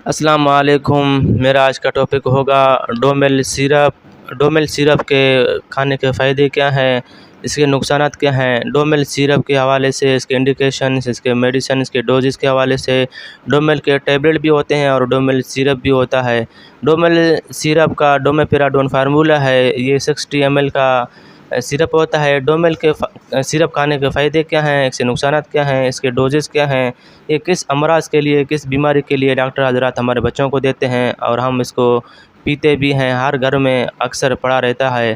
السلام علیکم۔ میرا آج کا ٹاپک ہوگا ڈومیل سیرپ۔ ڈومیل سیرپ کے کھانے کے فائدے کیا ہیں، اس کے نقصانات کیا ہیں۔ ڈومیل سیرپ کے حوالے سے اس کے انڈیکیشنز، اس کے میڈیسن، اس کے ڈوزز کے حوالے سے ڈومیل کے ٹیبلٹ بھی ہوتے ہیں اور ڈومیل سیرپ بھی ہوتا ہے۔ ڈومیل سیرپ کا ڈومیپیراڈون فارمولہ ہے، یہ 60 ml کا سیرپ ہوتا ہے۔ ڈومیل کے سیرپ کھانے کے فائدے کیا ہیں، اس کے نقصانات کیا ہیں، اس کے ڈوزز کیا ہیں، یہ کس امراض کے لیے، کس بیماری کے لیے ڈاکٹر حضرات ہمارے بچوں کو دیتے ہیں اور ہم اس کو پیتے بھی ہیں۔ ہر گھر میں اکثر پڑا رہتا ہے،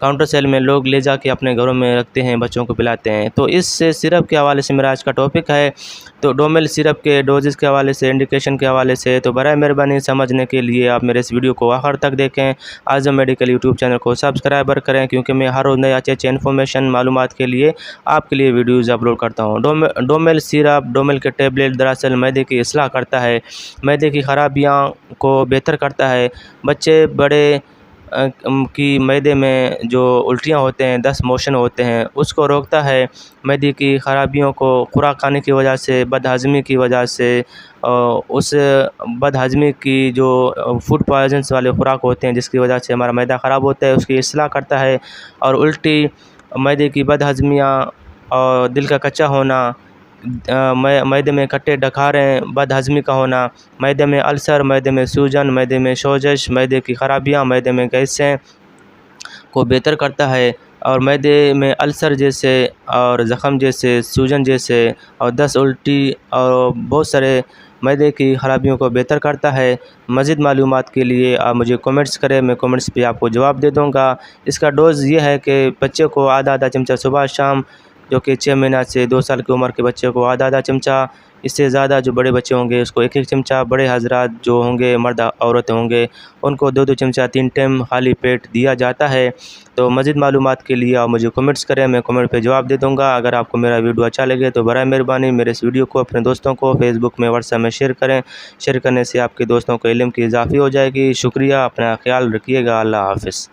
کاؤنٹر سیل میں لوگ لے جا کے اپنے گھروں میں رکھتے ہیں، بچوں کو پلاتے ہیں۔ تو اس سیرپ کے حوالے سے میرا آج کا ٹاپک ہے۔ تو ڈومیل سیرپ کے ڈوزز کے حوالے سے، انڈیکیشن کے حوالے سے، تو برائے مہربانی سمجھنے کے لیے آپ میرے اس ویڈیو کو آخر تک دیکھیں۔ اعظم میڈیکل یوٹیوب چینل کو سبسکرائبر کریں، کیونکہ میں ہر روز نئے اچھے انفارمیشن معلومات کے لیے آپ کے لیے ویڈیوز اپلوڈ کرتا ہوں۔ ڈومیل سیرپ، ڈومیل کے ٹیبلٹ دراصل معدے کی اصلاح کرتا ہے، معدے کی خرابیاں کو بہتر کرتا ہے۔ بچے بڑے کی معدے میں جو الٹیاں ہوتے ہیں، دست موشن ہوتے ہیں، اس کو روکتا ہے۔ معدے کی خرابیوں کو خوراک کھانے کی وجہ سے، بد ہضمی کی وجہ سے، اس بد ہضمی کی جو فوڈ پوائزنس والے خوراک ہوتے ہیں جس کی وجہ سے ہمارا معدہ خراب ہوتا ہے، اس کی اصلاح کرتا ہے۔ اور الٹی، معدے کی بد ہضمیاں اور دل کا کچا ہونا، معدے میں کھٹے ڈکاریں، بد ہضمی کا ہونا، معدے میں السر، معدے میں سوجن، معدے میں سوزش، معدے کی خرابیاں، معدے میں گیسیں کو بہتر کرتا ہے۔ اور معدے میں السر جیسے اور زخم جیسے، سوجن جیسے اور دست، الٹی اور بہت سارے معدے کی خرابیوں کو بہتر کرتا ہے۔ مزید معلومات کے لیے آپ مجھے کمنٹس کریں، میں کمنٹس پہ آپ کو جواب دے دوں گا۔ اس کا ڈوز یہ ہے کہ بچے کو آدھا چمچہ صبح شام، جو کہ 6 مہینہ سے 2 سال کی عمر کے بچے کو آدھا چمچہ، اس سے زیادہ جو بڑے بچے ہوں گے اس کو 1 چمچہ، بڑے حضرات جو ہوں گے، مرد عورت ہوں گے، ان کو 2 چمچہ 3 ٹائم خالی پیٹ دیا جاتا ہے۔ تو مزید معلومات کے لیے آپ مجھے کمنٹس کریں، میں کمنٹ پہ جواب دے دوں گا۔ اگر آپ کو میرا ویڈیو اچھا لگے تو برائے مہربانی میرے اس ویڈیو کو اپنے دوستوں کو فیس بک میں، واٹس ایپ میں شیئر کریں۔ شیئر کرنے سے آپ کے دوستوں کو علم کی اضافی ہو جائے گی۔ شکریہ، اپنا خیال رکھیے گا۔ اللہ حافظ۔